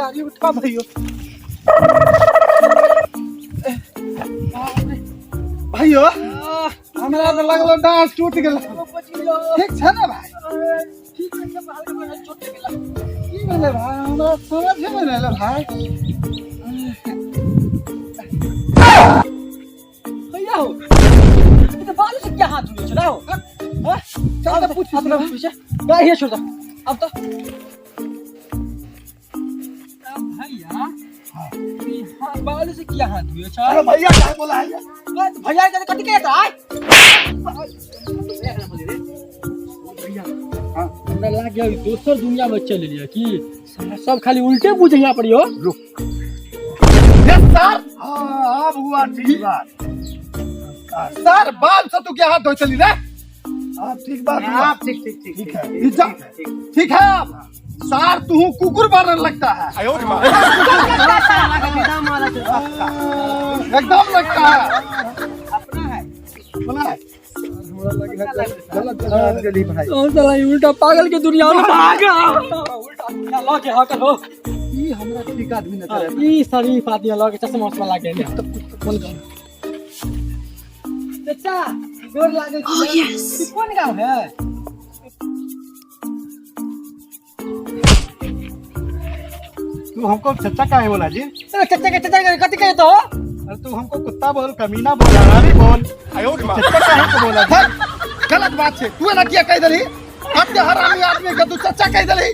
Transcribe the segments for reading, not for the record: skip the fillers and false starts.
गाड़ी उठा भैया भैया हमरा तो लगलो डांस टूट गेल ठीक छै ना भाई ठीक है सब हल्का में चोट गेला की भेले भाई हमरा समझ में नहीं आइल भाई भैया हो ये तो बाल से क्या हाथ धुले चला हो हां चल तो पूछ अपना पूछे गाड़ी है छोड़ दो अब तो भैया हां बाल से क्या हाथ धुले चला अरे भैया क्या बोला है भैया के कथि कहता है हमरा लाग गया दोसर दुनिया में चल लिया कि सब खाली उल्टे बुझे यहाँ पर हो रुक यस सर हां हुआ ठीक बात सर बाल से तू क्या हाथ धो चली रे हां ठीक बात हां ठीक है ठीक है अब सर तू कुकुर बनने लगता है एकदम लगता है अपना है बोला है गलत जगह गली भाई साला उल्टा पागल के दुनिया में भागा उल्टा दुनिया लगे हकल हो ई हमरा ठीक आदमी न करे ई शरीफ आदमी लगे चश्मा उस्मा लागे ले कौन गाँव चाचा गोर लागे छी कौन गांव है तू हमको चच्चा काहे बोला जी चाचा के कथि कहे तो अरे तू हमको कुत्ता बोल कमीना बोल हरामी बोल चच्चा काहे को बोला जी गलत बात है तू ना क्या कह दली हत्या हरामी आदमी का तू चच्चा कह दली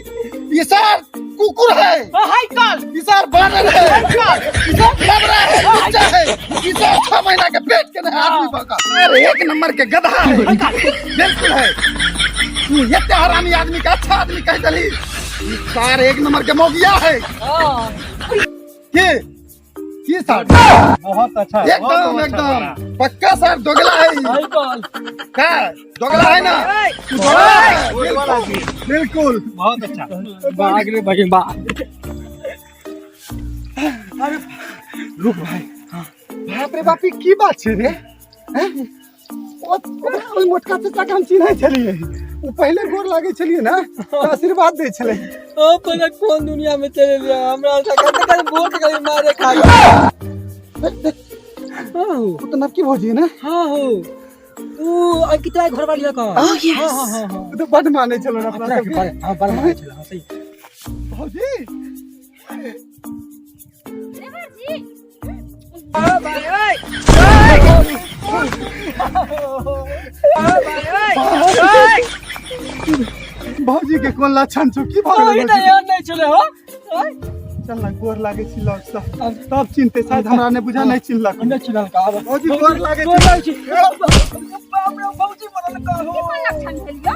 ये सर कुकुर है हाय कॉल ये सर बानर है ये सर लबरा है बच्चा है ये सर 6 महीना के पेट के नहीं आदमी बका अरे एक नंबर के गधा है बिल्कुल है तू हत्या हरामी आदमी का अच्छा आदमी कह दली ये सर एक नंबर के मोगिया है ये सर बहुत अच्छा एकदम पक्का सर दोगला है हाय कॉल क्या दोगला है ना दोगला है बिल्कुल बहुत अच्छा भाग रे भाई भाग रुक भाई बाप रे बाप की बात है रे हैं ओइ मोटका चाचा के हम चिन्है छलिए वो पहले गोर लागे छलिए ना तो आशीर्वाद दे छले ओ पता कौन दुनिया में चले गया हमरा ऐसा कहते वोट कहीं मारे खा हां वो तो नक्की भौजी है ना हां हो तू कितना घर वाली का हां हां वो तो बड़ माने चलो ना अपना सब हां बड़ माने चलो हां सही भौजी भाई भौजी के कोन लक्षण छौ की भाग कोई नहीं चले हो चल ना गोर लागे छी लग सब चिन्हते शायद हमरा ने बुझा नहीं चिन्हलक नहीं चिन्हल का भौजी गोर लागे छी बाप रे भौजी बोलल का हो लक्षण भेलियो